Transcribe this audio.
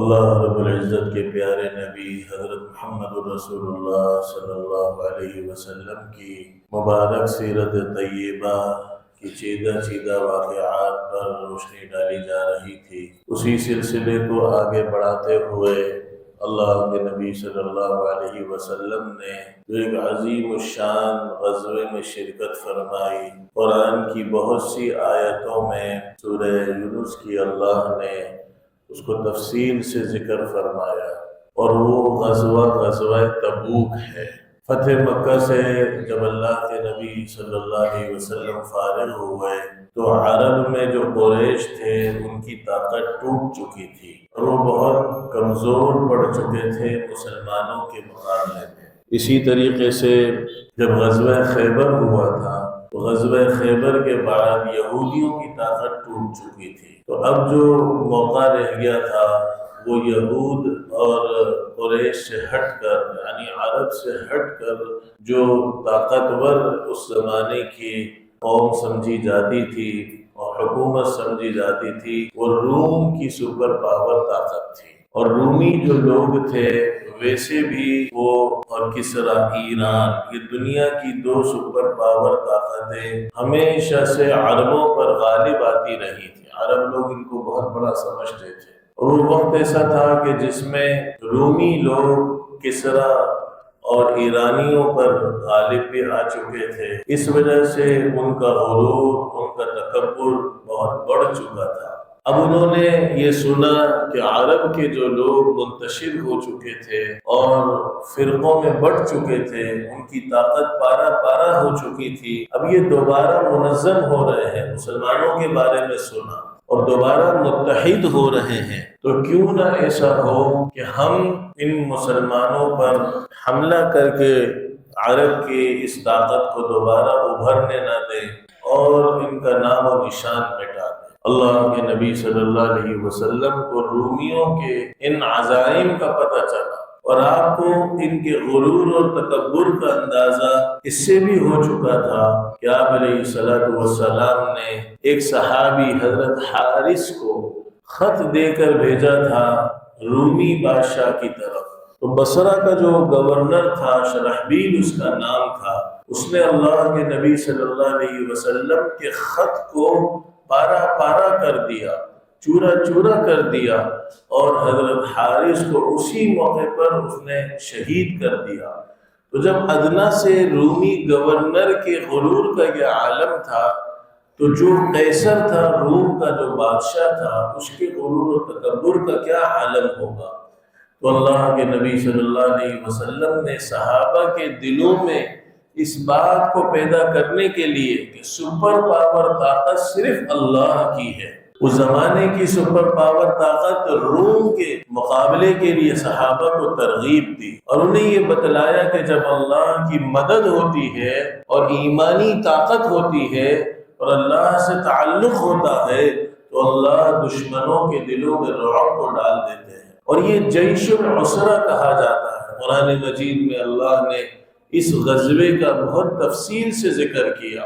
اللہ رب العزت کے پیارے نبی حضرت محمد الرسول اللہ صلی اللہ علیہ وسلم کی مبارک سیرت طیبہ کی چیدہ چیدہ واقعات پر روشنی ڈالی جا رہی تھی۔ اسی سلسلے کو آگے بڑھاتے ہوئے اللہ کے نبی صلی اللہ علیہ وسلم نے ایک عظیم الشان غزوے میں شرکت فرمائی۔ قرآن کی بہت سی آیتوں میں سورہ یونس کی اللہ نے اس کو تفصیل سے ذکر فرمایا، اور وہ غزوہ تبوک ہے۔ فتح مکہ سے جب اللہ کے نبی صلی اللہ علیہ وسلم فارغ ہوئے تو عرب میں جو قریش تھے ان کی طاقت ٹوٹ چکی تھی اور وہ بہت کمزور پڑ چکے تھے مسلمانوں کے مقابلے میں۔ اسی طریقے سے جب غزوہ خیبر ہوا تھا تو غزوہ خیبر کے بعد یہودیوں کی طاقت ٹوٹ چکی تھی، تو اب جو موقع رہ گیا تھا وہ یہود اور قریش سے ہٹ کر، یعنی عرب سے ہٹ کر جو طاقتور اس زمانے کی قوم سمجھی جاتی تھی اور حکومت سمجھی جاتی تھی، وہ روم کی سپر پاور طاقت تھی۔ اور رومی جو لوگ تھے ویسے بھی وہ اور کسرا، ایران، یہ دنیا کی دو سپر پاور طاقتیں ہمیشہ سے عربوں پر غالب آتی رہی تھی۔ عرب لوگ ان کو بہت بڑا سمجھتے تھے، اور وہ وقت ایسا تھا کہ جس میں رومی لوگ کسرا اور ایرانیوں پر غالب بھی آ چکے تھے۔ اس وجہ سے ان کا غرور، ان کا تکبر بہت بڑھ چکا تھا۔ اب انہوں نے یہ سنا کہ عرب کے جو لوگ منتشر ہو چکے تھے اور فرقوں میں بٹ چکے تھے، ان کی طاقت پارا پارا ہو چکی تھی، اب یہ دوبارہ منظم ہو رہے ہیں، مسلمانوں کے بارے میں سنا اور دوبارہ متحد ہو رہے ہیں، تو کیوں نہ ایسا ہو کہ ہم ان مسلمانوں پر حملہ کر کے عرب کی اس طاقت کو دوبارہ ابھرنے نہ دیں اور ان کا نام و نشان مٹا دیں۔ اللہ کے نبی صلی اللہ علیہ وسلم کو رومیوں کے ان عزائم کا پتہ چلا، اور آپ کو ان کے غرور اور تکبر کا اندازہ اس سے بھی ہو چکا تھا کہ آپ علیہ السلام نے ایک صحابی حضرت حارث کو خط دے کر بھیجا تھا رومی بادشاہ کی طرف۔ تو بصرہ کا جو گورنر تھا، شرحبیل اس کا نام تھا، اس نے اللہ کے نبی صلی اللہ علیہ وسلم کے خط کو پارا پارا کر دیا، چورا چورا کر دیا، اور حضرت حارث کو اسی موقع پر اس نے شہید کر دیا۔ تو جب ادنا سے رومی گورنر کے غرور کا یہ عالم تھا، تو جو قیصر تھا، روم کا جو بادشاہ تھا، اس کے غرور و تکبر کا کیا عالم ہوگا۔ تو اللہ کے نبی صلی اللہ علیہ وسلم نے صحابہ کے دلوں میں اس بات کو پیدا کرنے کے لیے کہ سپر پاور طاقت صرف اللہ کی ہے، اس زمانے کی سپر پاور طاقت روم کے مقابلے کے لیے صحابہ کو ترغیب دی، اور انہیں یہ بتلایا کہ جب اللہ کی مدد ہوتی ہے اور ایمانی طاقت ہوتی ہے اور اللہ سے تعلق ہوتا ہے تو اللہ دشمنوں کے دلوں میں رعب کو ڈال دیتے ہیں، اور یہ جیش العسرہ کہا جاتا ہے۔ قرآن مجید میں اللہ نے اس غزوے کا بہت تفصیل سے ذکر کیا۔